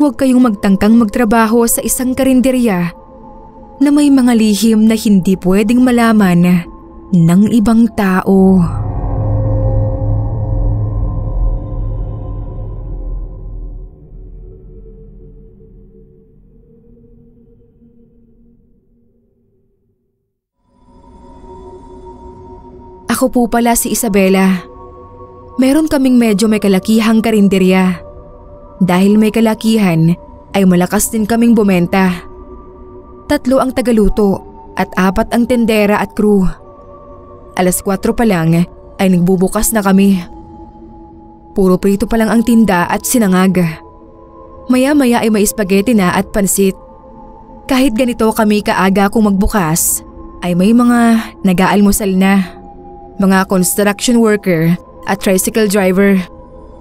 Huwag kayong magtangkang magtrabaho sa isang karinderya na may mga lihim na hindi pwedeng malaman ng ibang tao. Ako po pala si Isabela. Meron kaming medyo may kalakihang karinderya. Dahil may kalakihan ay malakas din kaming bumenta. 3 ang tagaluto at 4 ang tendera at crew. 4:00 pa lang ay nagbubukas na kami. Puro prito pa lang ang tinda at sinangag. Maya-maya ay may spaghetti na at pansit. Kahit ganito kami kaaga kung magbukas, ay may mga nag-aalmusal na. Mga construction worker at tricycle driver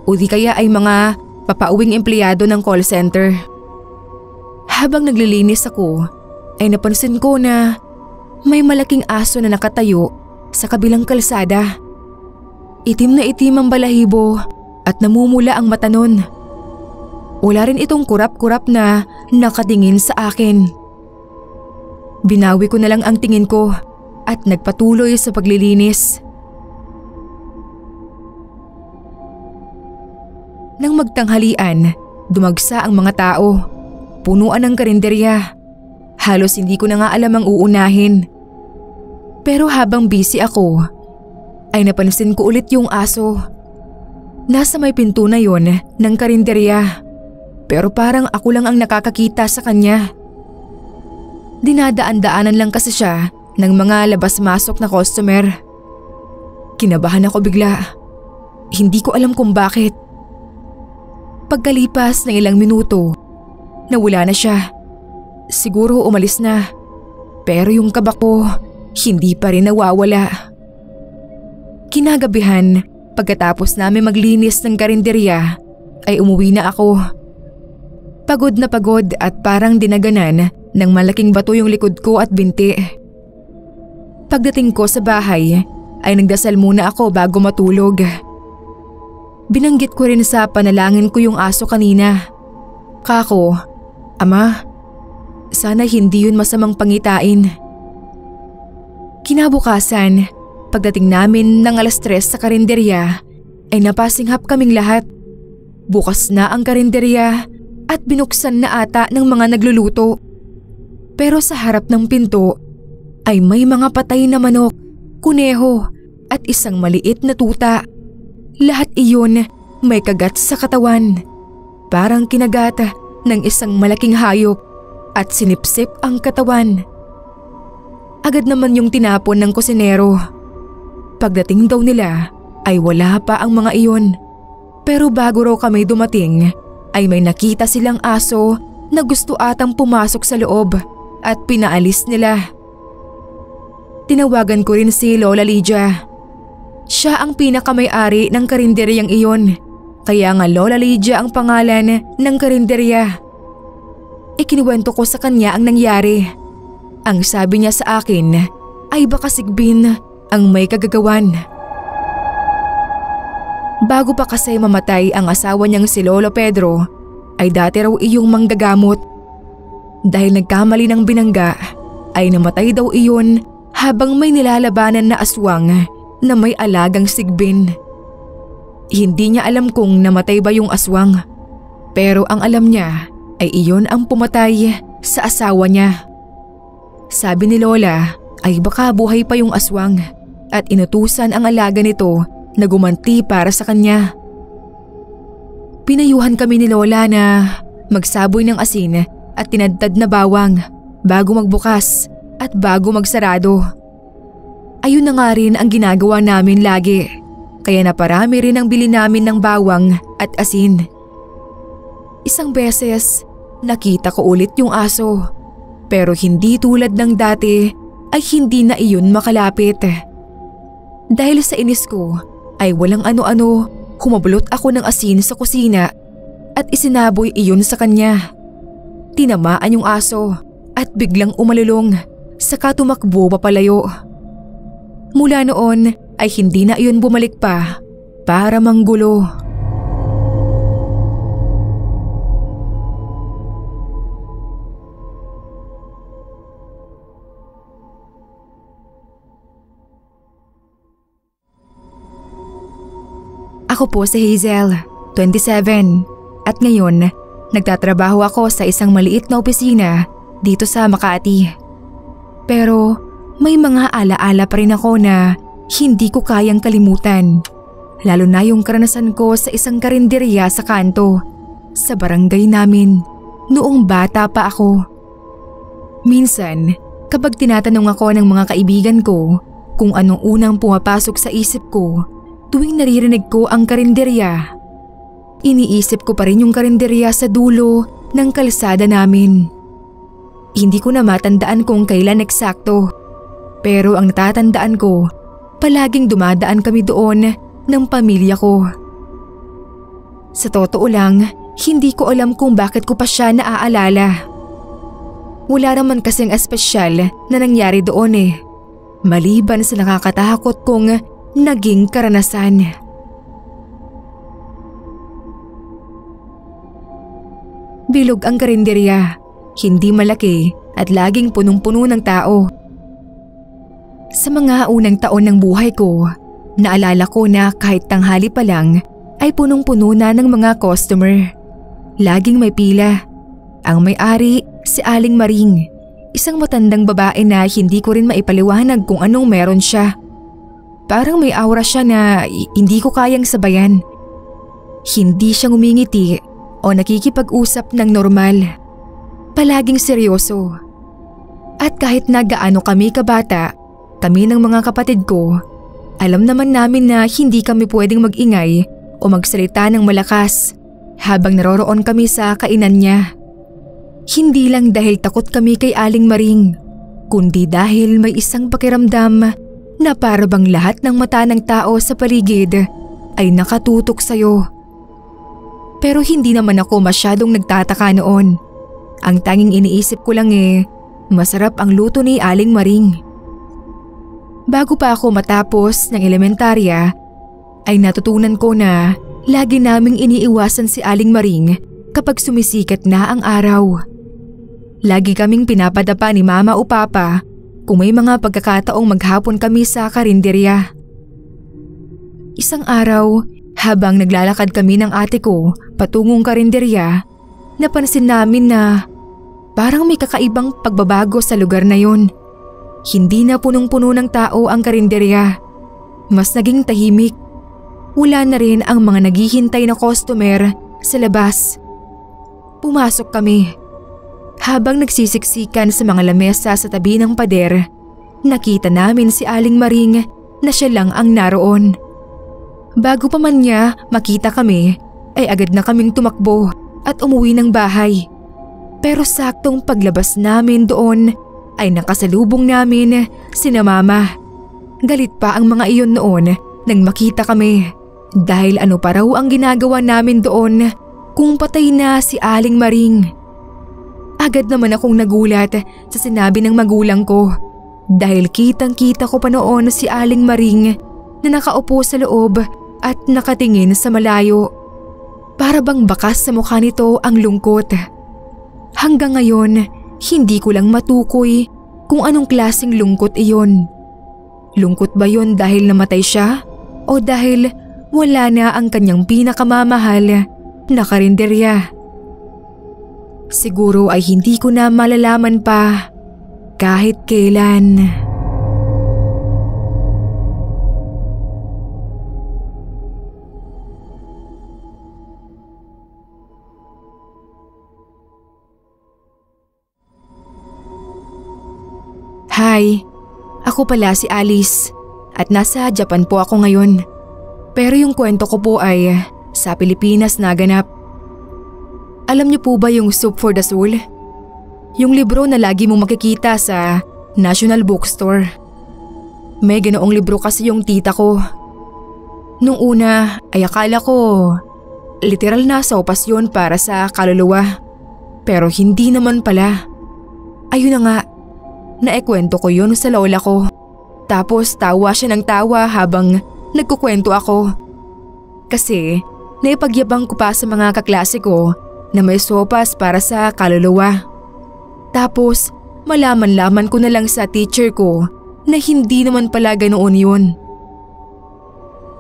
o di kaya ay mga papauwing empleyado ng call center. Habang naglilinis ako ay napansin ko na may malaking aso na nakatayo sa kabilang kalsada. Itim na itim ang balahibo at namumula ang mata nun. Wala rin itong kurap-kurap na nakatingin sa akin. Binawi ko na lang ang tingin ko at nagpatuloy sa paglilinis. Nang magtanghalian, dumagsa ang mga tao. Punuan ng karinderya. Halos hindi ko na nga alam ang uunahin. Pero habang busy ako, ay napansin ko ulit yung aso. Nasa may pinto na yon ng karinderya. Pero parang ako lang ang nakakakita sa kanya. Dinadaan-daanan lang kasi siya ng mga labas-masok na customer. Kinabahan ako bigla. Hindi ko alam kung bakit. Pagkalipas ng ilang minuto, nawala na siya. Siguro umalis na. Pero yung kaba ko, hindi pa rin nawawala. Kinagabihan, pagkatapos namin maglinis ng karinderya, ay umuwi na ako. Pagod na pagod at parang dinaganan ng malaking bato yung likod ko at binti. Pagdating ko sa bahay, ay nagdasal muna ako bago matulog. Binanggit ko rin sa panalangin ko yung aso kanina. Kako, Ama, sana hindi yun masamang pangitain. Kinabukasan, pagdating namin ng 3:00 sa karinderya, ay napasinghap kaming lahat. Bukas na ang karinderya at binuksan na ata ng mga nagluluto. Pero sa harap ng pinto ay may mga patay na manok, kuneho at isang maliit na tuta. Lahat iyon may kagat sa katawan. Parang kinagat ng isang malaking hayop at sinipsip ang katawan. Agad naman yung tinapon ng kusinero. Pagdating daw nila ay wala pa ang mga iyon. Pero bago raw kami dumating ay may nakita silang aso na gusto atang pumasok sa loob at pinaalis nila. Tinawagan ko rin si Lola Lydia. Siya ang pinakamay-ari ng karinderyang iyon. Kaya nga Lola Lydia ang pangalan ng karinderya. Ikinuwento ko sa kanya ang nangyari. Ang sabi niya sa akin ay baka Sigbin ang may kagagawan. Bago pa kasi mamatay ang asawa niyang si Lolo Pedro, ay dati raw iyong manggagamot. Dahil nagkamali ng binangga, ay namatay daw iyon habang may nilalabanan na aswang na may alagang Sigbin. Hindi niya alam kung namatay ba yung aswang, pero ang alam niya ay iyon ang pumatay sa asawa niya. Sabi ni Lola ay baka buhay pa yung aswang at inutusan ang alaga nito na gumanti para sa kanya. Pinayuhan kami ni Lola na magsaboy ng asin at tinadtad na bawang bago magbukas at bago magsarado. Ayun na nga rin ang ginagawa namin lagi, kaya naparami rin ang bili namin ng bawang at asin. Isang beses, nakita ko ulit yung aso, pero hindi tulad ng dati ay hindi na iyon makalapit. Dahil sa inis ko ay walang ano-ano, humabulot ako ng asin sa kusina at isinaboy iyon sa kanya. Tinamaan yung aso at biglang umalulong, saka tumakbo papalayo. Mula noon ay hindi na iyon bumalik pa para manggulo. Ako po si Hazel, 27, at ngayon nagtatrabaho ako sa isang maliit na opisina dito sa Makati. Pero may mga alaala pa rin ako na hindi ko kayang kalimutan. Lalo na yung karanasan ko sa isang karinderya sa kanto, sa barangay namin, noong bata pa ako. Minsan, kapag tinatanong ako ng mga kaibigan ko kung anong unang pumapasok sa isip ko tuwing naririnig ko ang karinderya, iniisip ko pa rin yung karinderya sa dulo ng kalsada namin. Hindi ko na matandaan kung kailan eksakto, pero ang natatandaan ko, palaging dumadaan kami doon ng pamilya ko. Sa totoo lang, hindi ko alam kung bakit ko pa siya naaalala. Wala naman kasing espesyal na nangyari doon maliban sa nakakatakot kong naging karanasan. Bilog ang karinderya, hindi malaki at laging punong-puno ng tao. Sa mga unang taon ng buhay ko, naalala ko na kahit tanghali pa lang ay punong-puno na ng mga customer. Laging may pila. Ang may-ari si Aling Maring, isang matandang babae na hindi ko rin maipaliwanag kung anong meron siya. Parang may aura siya na hindi ko kayang sabayan. Hindi siya ngumingiti o nakikipag-usap ng normal. Palaging seryoso. At kahit na gaano kami kabata, kami ng mga kapatid ko, alam naman namin na hindi kami pwedeng mag-ingay o magsalita ng malakas habang naroroon kami sa kainan niya. Hindi lang dahil takot kami kay Aling Maring, kundi dahil may isang pakiramdam na para bang lahat ng mata ng tao sa paligid ay nakatutok sa'yo. Pero hindi naman ako masyadong nagtataka noon. Ang tanging iniisip ko lang masarap ang luto ni Aling Maring. Bago pa ako matapos ng elementarya, ay natutunan ko na lagi naming iniiwasan si Aling Maring kapag sumisikat na ang araw. Lagi kaming pinapadapa ni Mama o Papa kung may mga pagkakataong maghapon kami sa karinderya. Isang araw, habang naglalakad kami ng ate ko patungong karinderya, napansin namin na Parang may kakaibang pagbabago sa lugar na yon. Hindi na punong-puno ng tao ang karinderya. Mas naging tahimik. Wala na rin ang mga naghihintay na customer sa labas. Pumasok kami. Habang nagsisiksikan sa mga lamesa sa tabi ng pader, nakita namin si Aling Maring na siya lang ang naroon. Bago pa man niya makita kami, ay agad na kaming tumakbo at umuwi ng bahay. Pero saktong paglabas namin doon ay nakasalubong namin sina Mama. Galit pa ang mga iyon noon nang makita kami dahil ano pa raw ang ginagawa namin doon kung patay na si Aling Maring. Agad naman akong nagulat sa sinabi ng magulang ko dahil kitang-kita ko pa noon si Aling Maring na nakaupo sa loob at nakatingin sa malayo. Para bang bakas sa mukha nito ang lungkot. Hanggang ngayon, hindi ko lang matukoy kung anong klaseng lungkot iyon. Lungkot ba yon dahil namatay siya o dahil wala na ang kanyang pinakamamahal na karinderya? Siguro ay hindi ko na malalaman pa kahit kailan. Hi, ako pala si Alice at nasa Japan po ako ngayon. Pero yung kwento ko po ay sa Pilipinas naganap. Alam niyo po ba yung Soup for the Soul? Yung libro na lagi mong makikita sa National Bookstore. May ganoong libro kasi yung tita ko. Nung una ay akala ko literal na sopas yun para sa kaluluwa. Pero hindi naman pala. Ayun na nga. Naikwento ko yun sa lola ko. Tapos tawa siya ng tawa habang nagkukwento ako. Kasi naipagyabang ko pa sa mga kaklase ko na may sopas para sa kaluluwa. Tapos malaman-laman ko na lang sa teacher ko na hindi naman pala ganoon yun.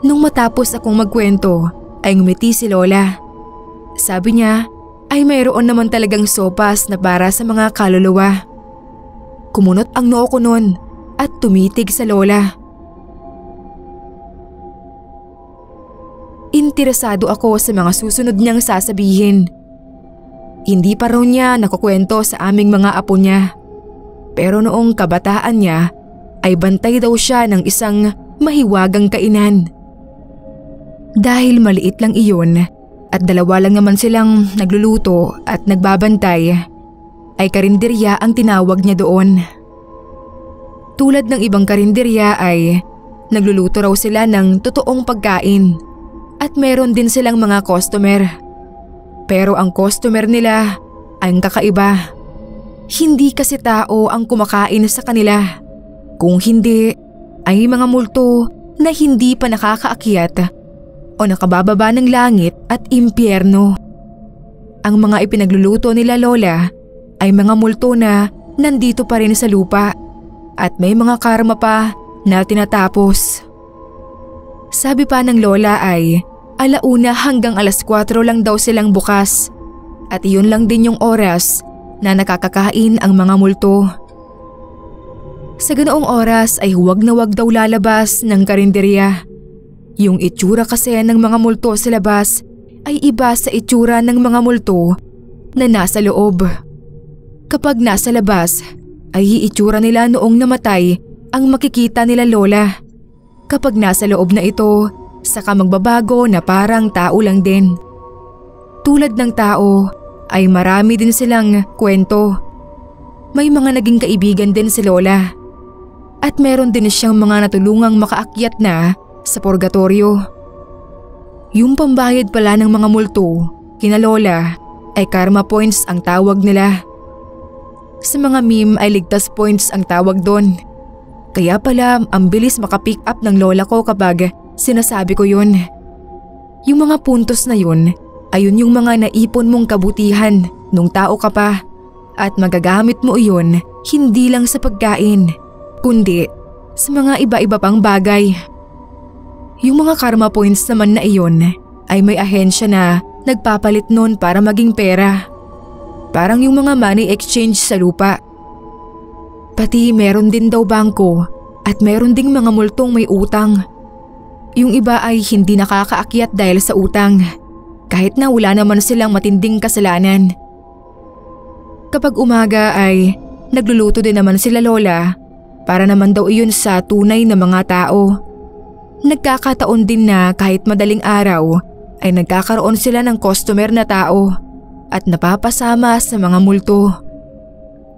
Nung matapos akong magkwento ay ngumiti si lola. Sabi niya ay mayroon naman talagang sopas na para sa mga kaluluwa. Kumunot ang noo ko nun at tumitig sa lola. Interesado ako sa mga susunod niyang sasabihin. Hindi pa raw niya nakukwento sa aming mga apo niya. Pero noong kabataan niya ay bantay daw siya ng isang mahiwagang kainan. Dahil maliit lang iyon at dalawa lang naman silang nagluluto at nagbabantay, ay karinderya ang tinawag niya doon. Tulad ng ibang karinderya ay nagluluto raw sila ng totoong pagkain at meron din silang mga customer. Pero ang customer nila ay ang kakaiba. Hindi kasi tao ang kumakain sa kanila. Kung hindi ay mga multo na hindi pa nakakaakyat o nakabababa ng langit at impyerno. Ang mga ipinagluluto nila lola ay mga multo na nandito pa rin sa lupa at may mga karma pa na tinatapos. Sabi pa ng lola ay 1:00 hanggang 4:00 lang daw silang bukas at iyon lang din yung oras na nakakakain ang mga multo. Sa ganoong oras ay huwag na huwag daw lalabas ng karinderya. Yung itsura kasi ng mga multo sa labas ay iba sa itsura ng mga multo na nasa loob. Kapag nasa labas ay itsura nila noong namatay ang makikita nila lola. Kapag nasa loob na ito, saka magbabago na parang tao lang din. Tulad ng tao ay marami din silang kwento. May mga naging kaibigan din si lola. At meron din siyang mga natulungang makaakyat na sa purgatorio. Yung pambayad pala ng mga multo kina lola ay karma points ang tawag nila. Sa mga meme ay ligtas points ang tawag doon. Kaya pala ang bilis makapick up ng lola ko kapag sinasabi ko yun. Yung mga puntos na yun, ayun yung mga naipon mong kabutihan nung tao ka pa at magagamit mo iyon hindi lang sa pagkain, kundi sa mga iba-iba pang bagay. Yung mga karma points naman na iyon ay may ahensya na nagpapalit nun para maging pera. Parang yung mga money exchange sa lupa. Pati meron din daw bangko at meron ding mga multong may utang. Yung iba ay hindi nakakaakyat dahil sa utang, kahit na wala naman silang matinding kasalanan. Kapag umaga ay nagluluto din naman sila lola para naman daw iyon sa tunay na mga tao. Nagkakataon din na kahit madaling araw ay nagkakaroon sila ng customer na tao at napapasama sa mga multo.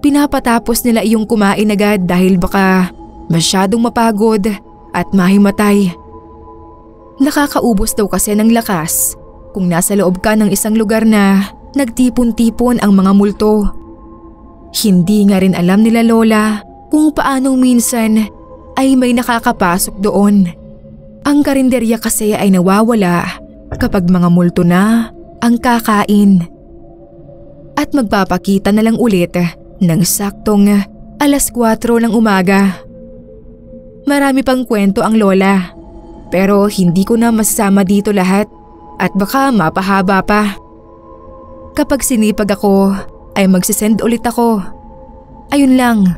Pinapatapos nila iyong kumain agad dahil baka masyadong mapagod at mahimatay. Nakakaubos daw kasi ng lakas kung nasa loob ka ng isang lugar na nagtipon-tipon ang mga multo. Hindi nga rin alam nila lola kung paanong minsan ay may nakakapasok doon. Ang karinderya kasi ay nawawala kapag mga multo na ang kakain. At magpapakita na lang ulit ng saktong 4:00 ng umaga. Marami pang kwento ang lola, pero hindi ko na masasama dito lahat at baka mapahaba pa. Kapag sinipag ako ay magsisend ulit ako. Ayun lang.